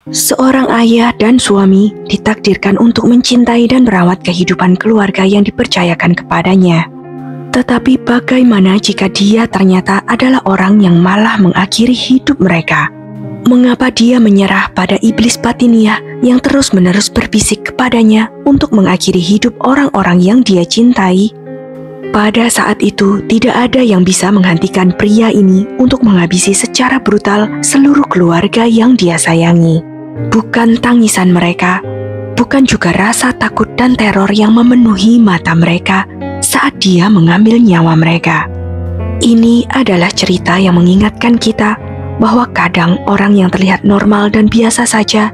Seorang ayah dan suami ditakdirkan untuk mencintai dan merawat kehidupan keluarga yang dipercayakan kepadanya. Tetapi bagaimana jika dia ternyata adalah orang yang malah mengakhiri hidup mereka? Mengapa dia menyerah pada iblis batiniah yang terus-menerus berbisik kepadanya untuk mengakhiri hidup orang-orang yang dia cintai? Pada saat itu, tidak ada yang bisa menghentikan pria ini untuk menghabisi secara brutal seluruh keluarga yang dia sayangi. Bukan tangisan mereka, bukan juga rasa takut dan teror yang memenuhi mata mereka saat dia mengambil nyawa mereka. Ini adalah cerita yang mengingatkan kita bahwa kadang orang yang terlihat normal dan biasa saja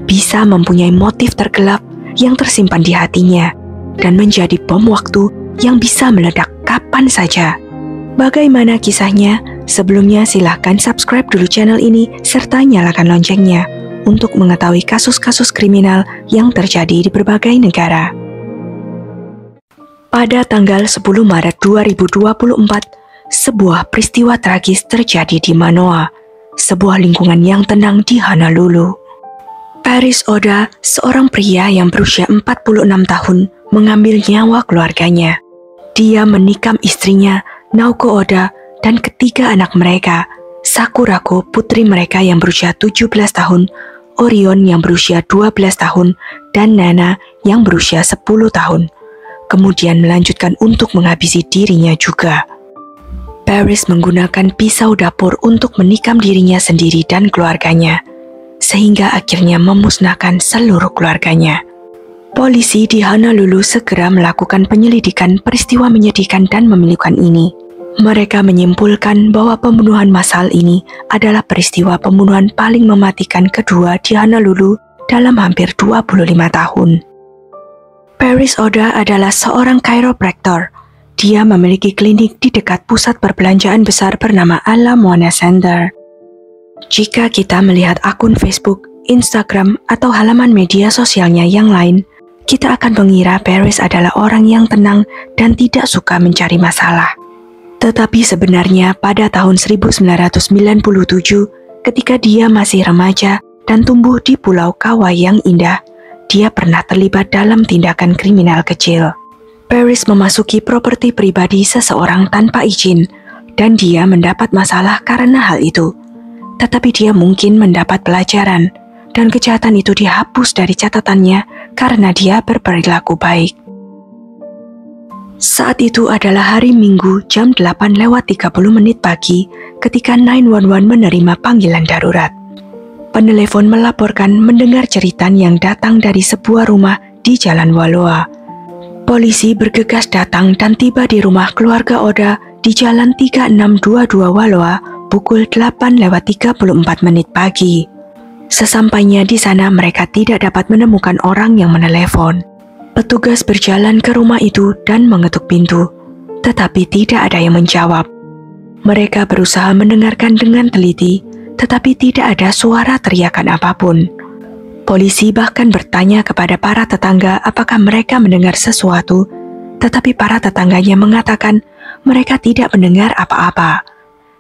bisa mempunyai motif tergelap yang tersimpan di hatinya dan menjadi bom waktu yang bisa meledak kapan saja. Bagaimana kisahnya? Sebelumnya silahkan subscribe dulu channel ini serta nyalakan loncengnya untuk mengetahui kasus-kasus kriminal yang terjadi di berbagai negara. Pada tanggal 10 Maret 2024, sebuah peristiwa tragis terjadi di Manoa, sebuah lingkungan yang tenang di Honolulu. Paris Oda, seorang pria yang berusia 46 tahun, mengambil nyawa keluarganya. Dia menikam istrinya, Naoko Oda, dan ketiga anak mereka, Sakurako, putri mereka yang berusia 17 tahun, Orion yang berusia 12 tahun, dan Nana yang berusia 10 tahun. Kemudian melanjutkan untuk menghabisi dirinya juga. Paris menggunakan pisau dapur untuk menikam dirinya sendiri dan keluarganya, sehingga akhirnya memusnahkan seluruh keluarganya. Polisi di Honolulu segera melakukan penyelidikan peristiwa menyedihkan dan memilukan ini. Mereka menyimpulkan bahwa pembunuhan massal ini adalah peristiwa pembunuhan paling mematikan kedua di Honolulu dalam hampir 25 tahun. Paris Oda adalah seorang chiropractor. Dia memiliki klinik di dekat pusat perbelanjaan besar bernama Ala Moana Center. Jika kita melihat akun Facebook, Instagram, atau halaman media sosialnya yang lain, kita akan mengira Paris adalah orang yang tenang dan tidak suka mencari masalah. Tetapi sebenarnya pada tahun 1997, ketika dia masih remaja dan tumbuh di Pulau Kauai yang indah, dia pernah terlibat dalam tindakan kriminal kecil. Paris memasuki properti pribadi seseorang tanpa izin, dan dia mendapat masalah karena hal itu. Tetapi dia mungkin mendapat pelajaran, dan kejahatan itu dihapus dari catatannya karena dia berperilaku baik. Saat itu adalah hari Minggu jam 8:30 pagi ketika 911 menerima panggilan darurat. Penelepon melaporkan mendengar jeritan yang datang dari sebuah rumah di Jalan Waloa. Polisi bergegas datang dan tiba di rumah keluarga Oda di Jalan 3622 Waloa pukul 8:34 pagi. Sesampainya di sana mereka tidak dapat menemukan orang yang menelepon. Petugas berjalan ke rumah itu dan mengetuk pintu, tetapi tidak ada yang menjawab. Mereka berusaha mendengarkan dengan teliti, tetapi tidak ada suara teriakan apapun. Polisi bahkan bertanya kepada para tetangga apakah mereka mendengar sesuatu, tetapi para tetangganya mengatakan mereka tidak mendengar apa-apa.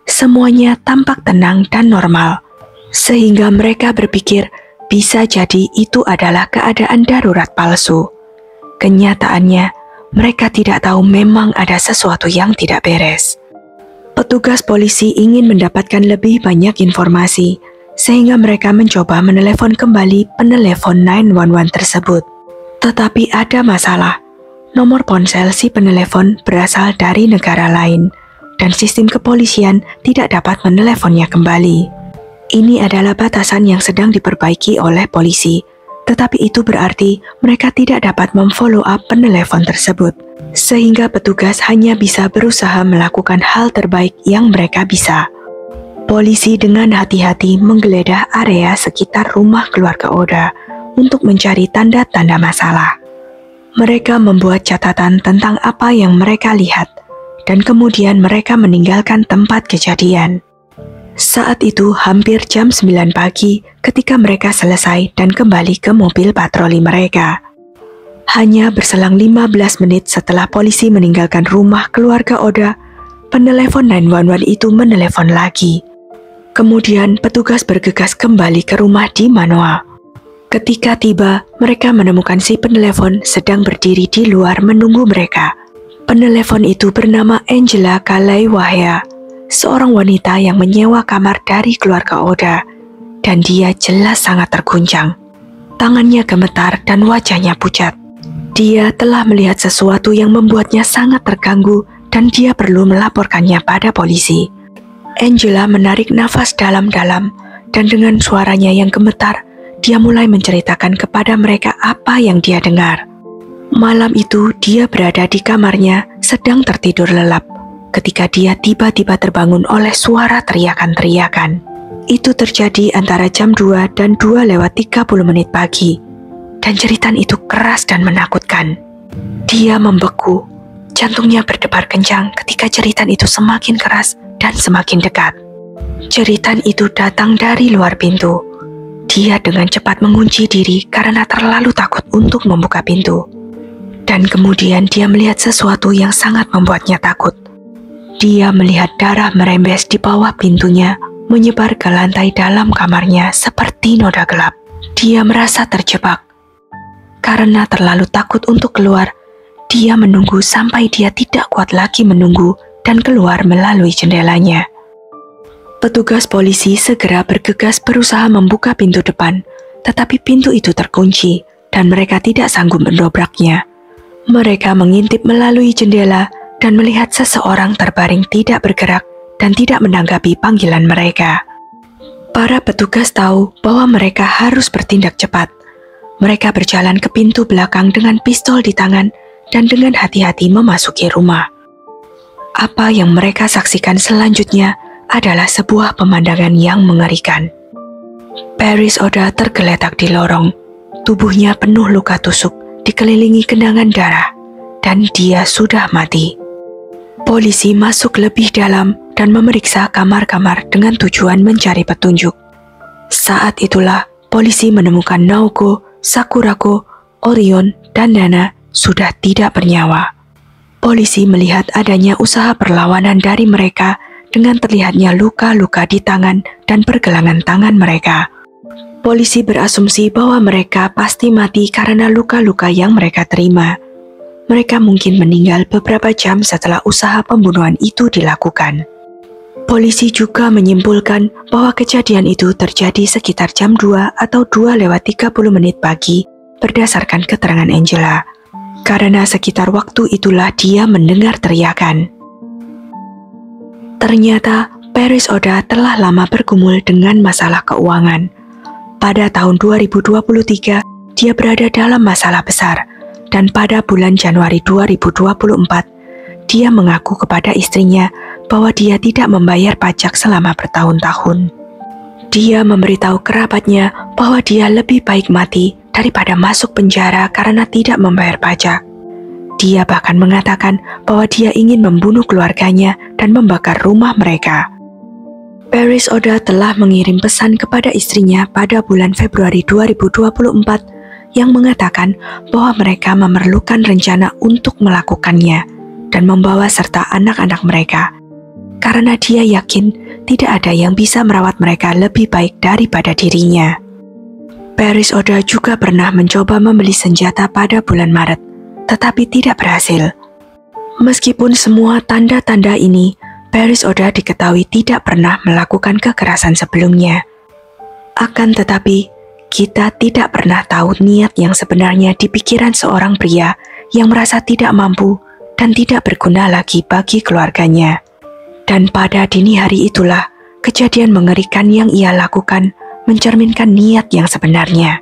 Semuanya tampak tenang dan normal, sehingga mereka berpikir bisa jadi itu adalah keadaan darurat palsu. Kenyataannya, mereka tidak tahu memang ada sesuatu yang tidak beres. Petugas polisi ingin mendapatkan lebih banyak informasi, sehingga mereka mencoba menelepon kembali penelepon 911 tersebut. Tetapi ada masalah. Nomor ponsel si penelepon berasal dari negara lain, dan sistem kepolisian tidak dapat meneleponnya kembali. Ini adalah batasan yang sedang diperbaiki oleh polisi. Tetapi itu berarti mereka tidak dapat memfollow up penelepon tersebut, sehingga petugas hanya bisa berusaha melakukan hal terbaik yang mereka bisa. Polisi dengan hati-hati menggeledah area sekitar rumah keluarga Oda untuk mencari tanda-tanda masalah. Mereka membuat catatan tentang apa yang mereka lihat, dan kemudian mereka meninggalkan tempat kejadian. Saat itu hampir jam 9 pagi ketika mereka selesai dan kembali ke mobil patroli mereka. Hanya berselang 15 menit setelah polisi meninggalkan rumah keluarga Oda, penelepon 911 itu menelepon lagi. Kemudian petugas bergegas kembali ke rumah di Manoa. Ketika tiba, mereka menemukan si penelepon sedang berdiri di luar menunggu mereka. Penelepon itu bernama Angela Kalaiwahea, seorang wanita yang menyewa kamar dari keluarga Oda, dan dia jelas sangat terguncang. Tangannya gemetar dan wajahnya pucat. Dia telah melihat sesuatu yang membuatnya sangat terganggu dan dia perlu melaporkannya pada polisi. Angela menarik nafas dalam-dalam dan dengan suaranya yang gemetar, dia mulai menceritakan kepada mereka apa yang dia dengar. Malam itu dia berada di kamarnya sedang tertidur lelap ketika dia tiba-tiba terbangun oleh suara teriakan-teriakan. Itu terjadi antara jam 2 dan 2:30 pagi. Dan jeritan itu keras dan menakutkan. Dia membeku. Jantungnya berdebar kencang ketika jeritan itu semakin keras dan semakin dekat. Jeritan itu datang dari luar pintu. Dia dengan cepat mengunci diri karena terlalu takut untuk membuka pintu. Dan kemudian dia melihat sesuatu yang sangat membuatnya takut. Dia melihat darah merembes di bawah pintunya, menyebar ke lantai dalam kamarnya seperti noda gelap. Dia merasa terjebak. Karena terlalu takut untuk keluar, dia menunggu sampai dia tidak kuat lagi menunggu dan keluar melalui jendelanya. Petugas polisi segera bergegas berusaha membuka pintu depan, tetapi pintu itu terkunci dan mereka tidak sanggup mendobraknya. Mereka mengintip melalui jendela dan melihat seseorang terbaring tidak bergerak dan tidak menanggapi panggilan mereka. Para petugas tahu bahwa mereka harus bertindak cepat. Mereka berjalan ke pintu belakang dengan pistol di tangan dan dengan hati-hati memasuki rumah. Apa yang mereka saksikan selanjutnya adalah sebuah pemandangan yang mengerikan. Paris Oda tergeletak di lorong. Tubuhnya penuh luka tusuk, dikelilingi genangan darah, dan dia sudah mati. Polisi masuk lebih dalam dan memeriksa kamar-kamar dengan tujuan mencari petunjuk. Saat itulah polisi menemukan Naoko, Sakurako, Orion, dan Nana sudah tidak bernyawa. Polisi melihat adanya usaha perlawanan dari mereka dengan terlihatnya luka-luka di tangan dan pergelangan tangan mereka. Polisi berasumsi bahwa mereka pasti mati karena luka-luka yang mereka terima. Mereka mungkin meninggal beberapa jam setelah usaha pembunuhan itu dilakukan. Polisi juga menyimpulkan bahwa kejadian itu terjadi sekitar jam 2 atau 2:30 pagi berdasarkan keterangan Angela. Karena sekitar waktu itulah dia mendengar teriakan. Ternyata Paris Oda telah lama bergumul dengan masalah keuangan. Pada tahun 2023, dia berada dalam masalah besar, dan pada bulan Januari 2024, dia mengaku kepada istrinya bahwa dia tidak membayar pajak selama bertahun-tahun. Dia memberitahu kerabatnya bahwa dia lebih baik mati daripada masuk penjara karena tidak membayar pajak. Dia bahkan mengatakan bahwa dia ingin membunuh keluarganya dan membakar rumah mereka. Paris Oda telah mengirim pesan kepada istrinya pada bulan Februari 2024 yang mengatakan bahwa mereka memerlukan rencana untuk melakukannya dan membawa serta anak-anak mereka, karena dia yakin tidak ada yang bisa merawat mereka lebih baik daripada dirinya. Paris Oda juga pernah mencoba membeli senjata pada bulan Maret, tetapi tidak berhasil. Meskipun semua tanda-tanda ini, Paris Oda diketahui tidak pernah melakukan kekerasan sebelumnya. Akan tetapi, kita tidak pernah tahu niat yang sebenarnya di pikiran seorang pria yang merasa tidak mampu dan tidak berguna lagi bagi keluarganya. Dan pada dini hari itulah, kejadian mengerikan yang ia lakukan mencerminkan niat yang sebenarnya.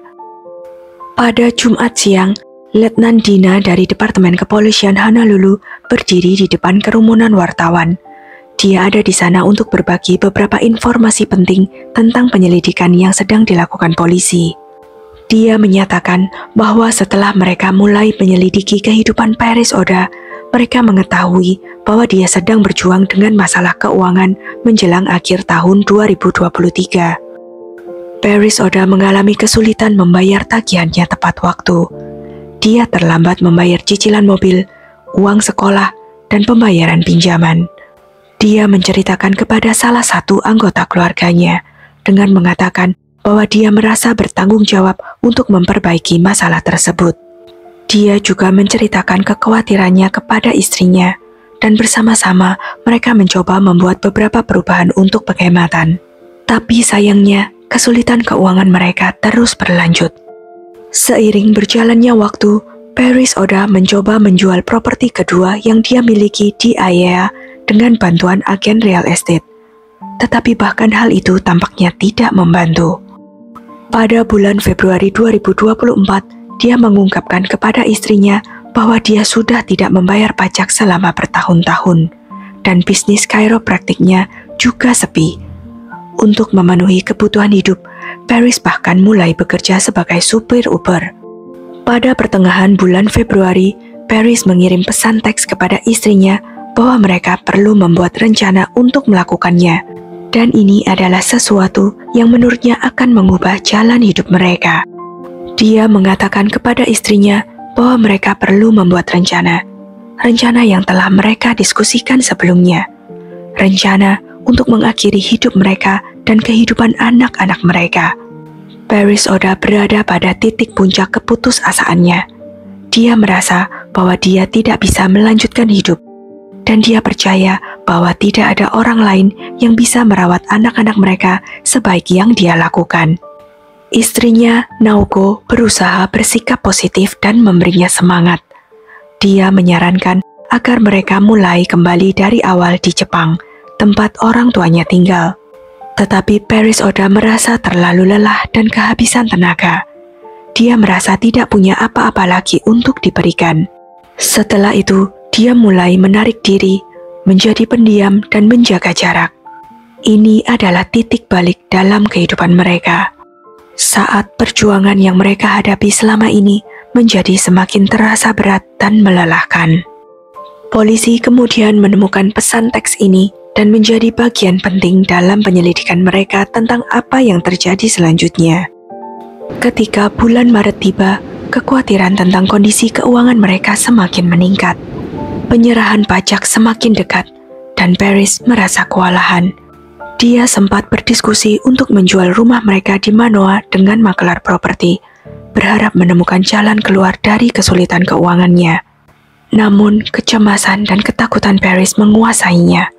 Pada Jumat siang, Letnan Dina dari Departemen Kepolisian Honolulu berdiri di depan kerumunan wartawan. Dia ada di sana untuk berbagi beberapa informasi penting tentang penyelidikan yang sedang dilakukan polisi. Dia menyatakan bahwa setelah mereka mulai menyelidiki kehidupan Paris Oda, mereka mengetahui bahwa dia sedang berjuang dengan masalah keuangan menjelang akhir tahun 2023. Paris Oda mengalami kesulitan membayar tagihannya tepat waktu. Dia terlambat membayar cicilan mobil, uang sekolah, dan pembayaran pinjaman. Dia menceritakan kepada salah satu anggota keluarganya dengan mengatakan bahwa dia merasa bertanggung jawab untuk memperbaiki masalah tersebut. Dia juga menceritakan kekhawatirannya kepada istrinya, dan bersama-sama mereka mencoba membuat beberapa perubahan untuk penghematan. Tapi sayangnya, kesulitan keuangan mereka terus berlanjut. Seiring berjalannya waktu, Paris Oda mencoba menjual properti kedua yang dia miliki di Aiea dengan bantuan agen real estate. Tetapi bahkan hal itu tampaknya tidak membantu. Pada bulan Februari 2024, dia mengungkapkan kepada istrinya bahwa dia sudah tidak membayar pajak selama bertahun-tahun, dan bisnis chiropracticnya juga sepi. Untuk memenuhi kebutuhan hidup, Paris bahkan mulai bekerja sebagai supir Uber. Pada pertengahan bulan Februari, Paris mengirim pesan teks kepada istrinya bahwa mereka perlu membuat rencana untuk melakukannya, dan ini adalah sesuatu yang menurutnya akan mengubah jalan hidup mereka. Dia mengatakan kepada istrinya bahwa mereka perlu membuat rencana yang telah mereka diskusikan sebelumnya, rencana untuk mengakhiri hidup mereka dan kehidupan anak-anak mereka. Paris Oda berada pada titik puncak keputusasaannya. Dia merasa bahwa dia tidak bisa melanjutkan hidup, dan dia percaya bahwa tidak ada orang lain yang bisa merawat anak-anak mereka sebaik yang dia lakukan. Istrinya, Naoko, berusaha bersikap positif dan memberinya semangat. Dia menyarankan agar mereka mulai kembali dari awal di Jepang, tempat orang tuanya tinggal. Tetapi Paris Oda merasa terlalu lelah dan kehabisan tenaga. Dia merasa tidak punya apa-apa lagi untuk diberikan. Setelah itu, dia mulai menarik diri, menjadi pendiam dan menjaga jarak. Ini adalah titik balik dalam kehidupan mereka. Saat perjuangan yang mereka hadapi selama ini menjadi semakin terasa berat dan melelahkan. Polisi kemudian menemukan pesan teks ini dan menjadi bagian penting dalam penyelidikan mereka tentang apa yang terjadi selanjutnya. Ketika bulan Maret tiba, kekhawatiran tentang kondisi keuangan mereka semakin meningkat. Penyerahan pajak semakin dekat, dan Paris merasa kewalahan. Dia sempat berdiskusi untuk menjual rumah mereka di Manoa dengan makelar properti, berharap menemukan jalan keluar dari kesulitan keuangannya. Namun, kecemasan dan ketakutan Paris menguasainya.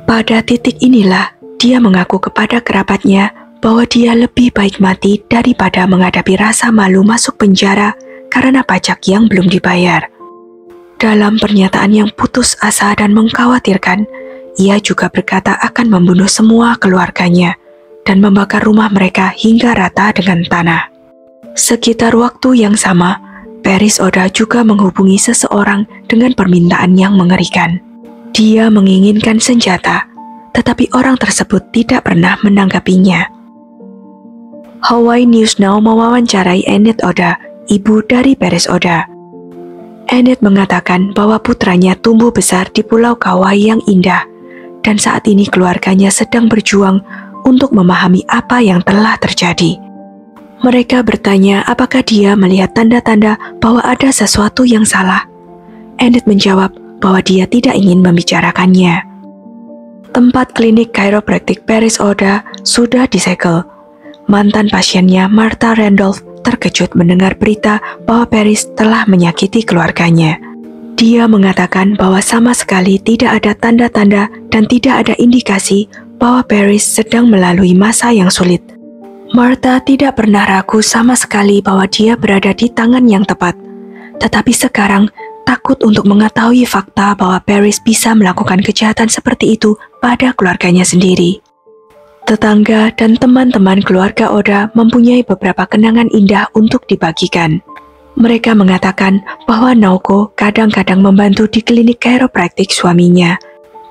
Pada titik inilah, dia mengaku kepada kerabatnya bahwa dia lebih baik mati daripada menghadapi rasa malu masuk penjara karena pajak yang belum dibayar. Dalam pernyataan yang putus asa dan mengkhawatirkan, ia juga berkata akan membunuh semua keluarganya dan membakar rumah mereka hingga rata dengan tanah. Sekitar waktu yang sama, Paris Oda juga menghubungi seseorang dengan permintaan yang mengerikan. Dia menginginkan senjata, tetapi orang tersebut tidak pernah menanggapinya. Hawaii News Now mewawancarai Annette Oda, ibu dari Paris Oda. Annette mengatakan bahwa putranya tumbuh besar di Pulau Kauai yang indah, dan saat ini keluarganya sedang berjuang untuk memahami apa yang telah terjadi. Mereka bertanya apakah dia melihat tanda-tanda bahwa ada sesuatu yang salah. Annette menjawab bahwa dia tidak ingin membicarakannya. Tempat klinik chiropractic Paris Oda sudah disegel. Mantan pasiennya Martha Randolph terkejut mendengar berita bahwa Paris telah menyakiti keluarganya. Dia mengatakan bahwa sama sekali tidak ada tanda-tanda dan tidak ada indikasi bahwa Paris sedang melalui masa yang sulit. Martha tidak pernah ragu sama sekali bahwa dia berada di tangan yang tepat. Tetapi sekarang, takut untuk mengetahui fakta bahwa Paris bisa melakukan kejahatan seperti itu pada keluarganya sendiri. Tetangga dan teman-teman keluarga Oda mempunyai beberapa kenangan indah untuk dibagikan. Mereka mengatakan bahwa Naoko kadang-kadang membantu di klinik chiropractic suaminya,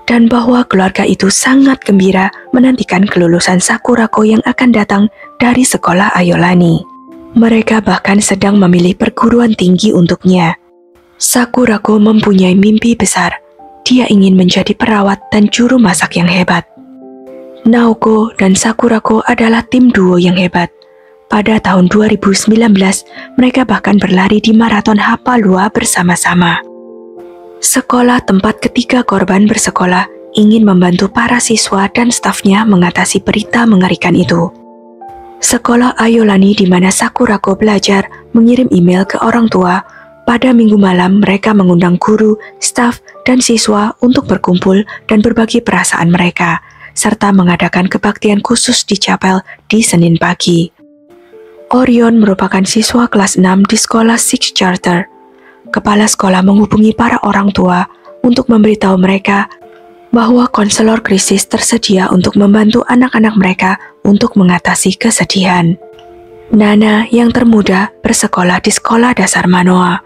dan bahwa keluarga itu sangat gembira menantikan kelulusan Sakurako yang akan datang dari sekolah Ayolani. Mereka bahkan sedang memilih perguruan tinggi untuknya. Sakurako mempunyai mimpi besar. Dia ingin menjadi perawat dan juru masak yang hebat. Naoko dan Sakurako adalah tim duo yang hebat. Pada tahun 2019, mereka bahkan berlari di maraton Hapalua bersama-sama. Sekolah tempat ketiga korban bersekolah ingin membantu para siswa dan stafnya mengatasi berita mengerikan itu. Sekolah Ayolani di mana Sakurako belajar mengirim email ke orang tua. Pada minggu malam mereka mengundang guru, staf, dan siswa untuk berkumpul dan berbagi perasaan mereka, serta mengadakan kebaktian khusus di chapel di Senin pagi. Orion merupakan siswa kelas 6 di sekolah Six Charter. Kepala sekolah menghubungi para orang tua untuk memberitahu mereka bahwa konselor krisis tersedia untuk membantu anak-anak mereka untuk mengatasi kesedihan. Nana yang termuda bersekolah di sekolah dasar Manoa.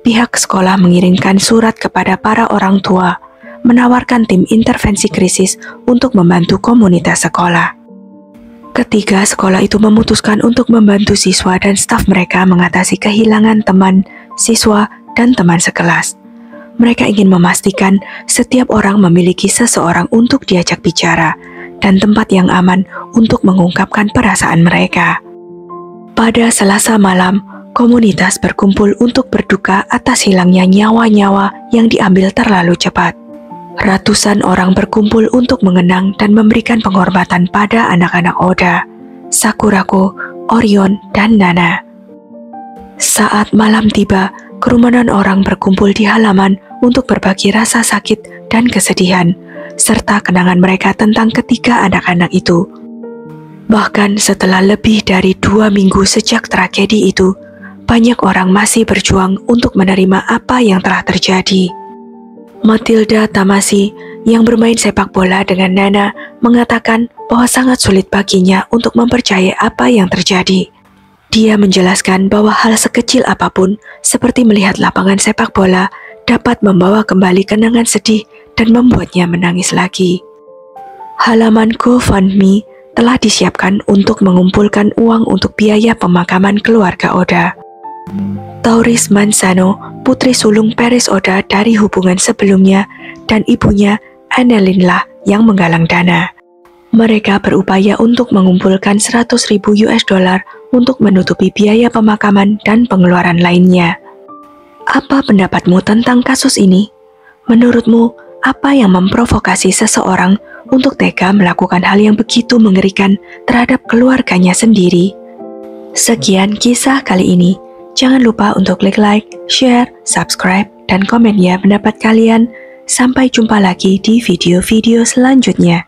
Pihak sekolah mengirimkan surat kepada para orang tua, menawarkan tim intervensi krisis untuk membantu komunitas sekolah. Ketiga sekolah itu memutuskan untuk membantu siswa dan staf mereka mengatasi kehilangan teman, siswa, dan teman sekelas. Mereka ingin memastikan setiap orang memiliki seseorang untuk diajak bicara dan tempat yang aman untuk mengungkapkan perasaan mereka. Pada Selasa malam, komunitas berkumpul untuk berduka atas hilangnya nyawa-nyawa yang diambil terlalu cepat. Ratusan orang berkumpul untuk mengenang dan memberikan penghormatan pada anak-anak Oda, Sakurako, Orion, dan Nana. Saat malam tiba, kerumunan orang berkumpul di halaman untuk berbagi rasa sakit dan kesedihan, serta kenangan mereka tentang ketiga anak-anak itu. Bahkan setelah lebih dari 2 minggu sejak tragedi itu, banyak orang masih berjuang untuk menerima apa yang telah terjadi. Matilda Tamasi yang bermain sepak bola dengan Nana mengatakan bahwa sangat sulit baginya untuk mempercayai apa yang terjadi. Dia menjelaskan bahwa hal sekecil apapun, seperti melihat lapangan sepak bola, dapat membawa kembali kenangan sedih dan membuatnya menangis lagi. Halaman GoFundMe telah disiapkan untuk mengumpulkan uang untuk biaya pemakaman keluarga Oda. Tauris Mansano, putri sulung Paris Oda dari hubungan sebelumnya, dan ibunya Annelyn lah yang menggalang dana. Mereka berupaya untuk mengumpulkan $100.000 untuk menutupi biaya pemakaman dan pengeluaran lainnya. Apa pendapatmu tentang kasus ini? Menurutmu, apa yang memprovokasi seseorang untuk tega melakukan hal yang begitu mengerikan terhadap keluarganya sendiri? Sekian kisah kali ini. Jangan lupa untuk klik like, share, subscribe, dan komen ya pendapat kalian. Sampai jumpa lagi di video-video selanjutnya.